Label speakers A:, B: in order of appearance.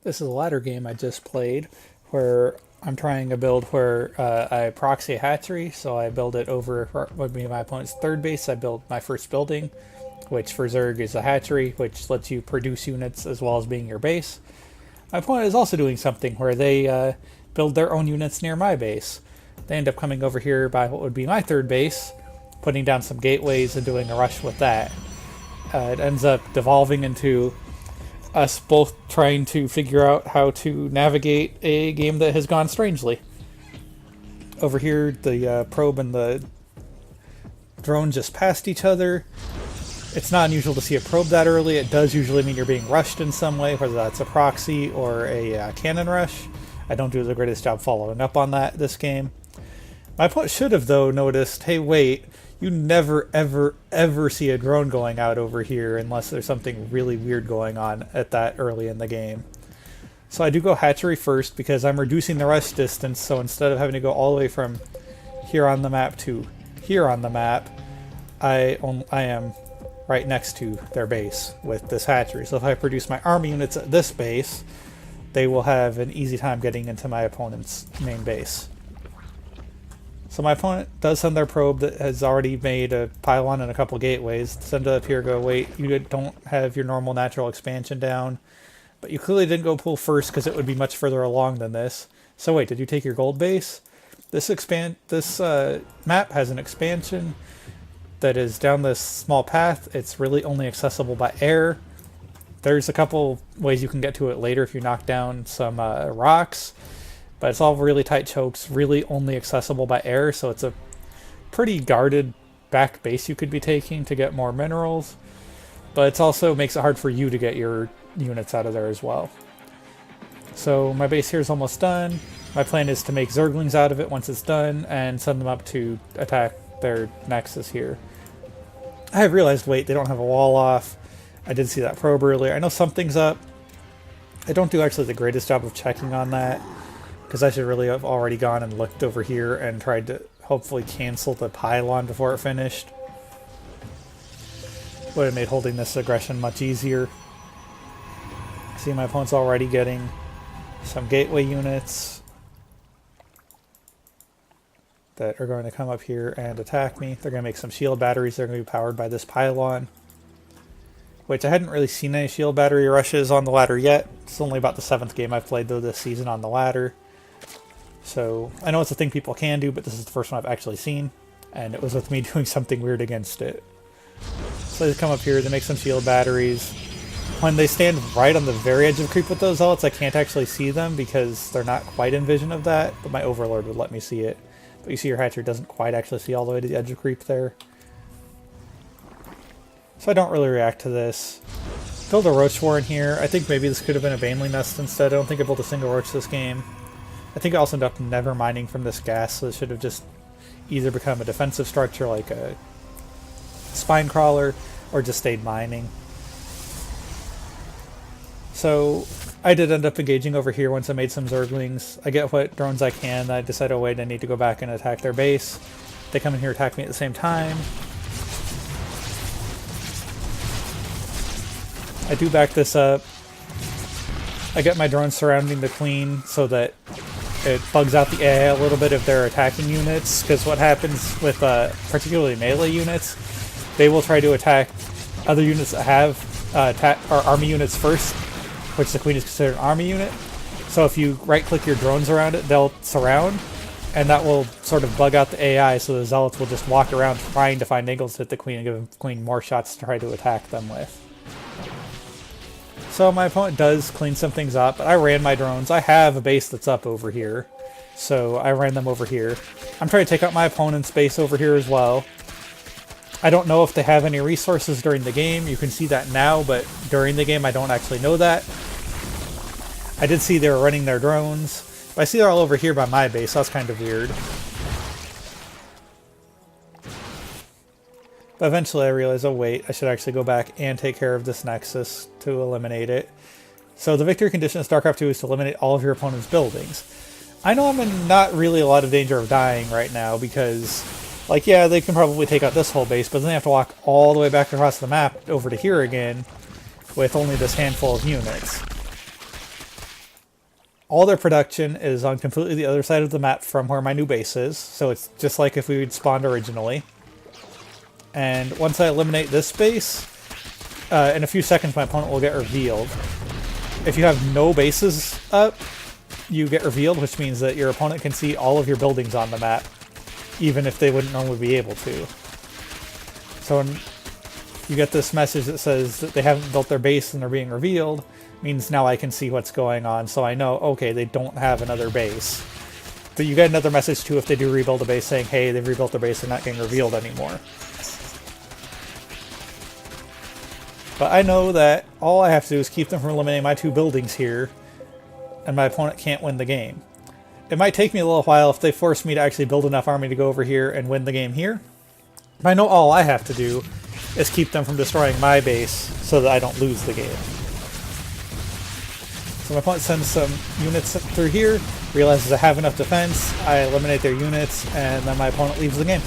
A: This is a ladder game I just played where I'm trying a build where I proxy a hatchery, so I build it over what would be my opponent's third base. I build my first building, which for Zerg is a hatchery, which lets you produce units as well as being your base. My opponent is also doing something where they build their own units near my base. They end up coming over here by what would be my third base, putting down some gateways and doing a rush with that. It ends up devolving into us both trying to figure out how to navigate a game that has gone strangely. Over here, the probe and the drone just passed each other. It's not unusual to see a probe that early. It does usually mean you're being rushed in some way, whether that's a proxy or a cannon rush. I don't do the greatest job following up on that this game. My opponent should have, though, noticed, hey, wait, you never, ever, ever see a drone going out over here unless there's something really weird going on at that early in the game. So I do go hatchery first because I'm reducing the rush distance, so instead of having to go all the way from here on the map to here on the map, I am right next to their base with this hatchery. So if I produce my army units at this base, they will have an easy time getting into my opponent's main base. So my opponent does send their probe that has already made a pylon and a couple gateways. Send it up here, go, wait, you don't have your normal natural expansion down, but you clearly didn't go pull first because it would be much further along than this. So wait, did you take your gold base? This map has an expansion that is down this small path. It's really only accessible by air. There's a couple ways you can get to it later if you knock down some rocks. But it's all really tight chokes, really only accessible by air, so it's a pretty guarded back base you could be taking to get more minerals. But it also makes it hard for you to get your units out of there as well. So my base here is almost done. My plan is to make Zerglings out of it once it's done and send them up to attack their nexus here. I have realized, wait, they don't have a wall off. I did see that probe earlier. I know something's up. I don't do actually the greatest job of checking on that, because I should really have already gone and looked over here and tried to hopefully cancel the pylon before it finished. Would have made holding this aggression much easier. See, my opponent's already getting some gateway units that are going to come up here and attack me. They're going to make some shield batteries. They're going to be powered by this pylon, which I hadn't really seen any shield battery rushes on the ladder yet. It's only about the 7th game I've played, though, this season on the ladder. So I know it's a thing people can do, but this is the first one I've actually seen, and it was with me doing something weird against it. So they come up here, they make some shield batteries. When they stand right on the very edge of creep with those zealots, I can't actually see them because they're not quite in vision of that, but my overlord would let me see it. But you see your hatchery doesn't quite actually see all the way to the edge of creep there. So I don't really react to this. Build a roach war in here. I think maybe this could have been a Baneley nest instead. I don't think I built a single roach this game. I think I also ended up never mining from this gas, so it should have just either become a defensive structure like a spine crawler, or just stayed mining. So I did end up engaging over here once I made some Zerglings. I get what drones I can. I decided, oh wait, I need to go back and attack their base. They come in here, attack me at the same time. I do back this up. I get my drones surrounding the queen so that it bugs out the AI a little bit if they're attacking units, because what happens with particularly melee units, they will try to attack other units that have army units first, which the queen is considered an army unit. So if you right-click your drones around it, they'll surround, and that will sort of bug out the AI, so the zealots will just walk around trying to find angles to hit the queen and give the queen more shots to try to attack them with. So my opponent does clean some things up, but I ran my drones. I have a base that's up over here, so I ran them over here. I'm trying to take out my opponent's base over here as well. I don't know if they have any resources during the game. You can see that now, but during the game I don't actually know that. I did see they were running their drones. But I see they're all over here by my base, so that's kind of weird. But eventually I realized, oh wait, I should actually go back and take care of this nexus to eliminate it. So the victory condition of Starcraft 2 is to eliminate all of your opponent's buildings. I know I'm in not really a lot of danger of dying right now because, like, yeah, they can probably take out this whole base, but then they have to walk all the way back across the map over to here again with only this handful of units. all their production is on completely the other side of the map from where my new base is, so it's just like if we had spawned originally. And once I eliminate this base, in a few seconds my opponent will get revealed. If you have no bases up, you get revealed, which means that your opponent can see all of your buildings on the map, even if they wouldn't normally be able to. So when you get this message that says that they haven't built their base and they're being revealed, means now I can see what's going on, so I know, okay, they don't have another base. But you get another message too if they do rebuild a base saying, hey, they've rebuilt their base, they're not getting revealed anymore. But I know that all I have to do is keep them from eliminating my 2 buildings here, and my opponent can't win the game. It might take me a little while if they force me to actually build enough army to go over here and win the game here. But I know all I have to do is keep them from destroying my base so that I don't lose the game. So my opponent sends some units through here, realizes I have enough defense, I eliminate their units, and then my opponent leaves the game.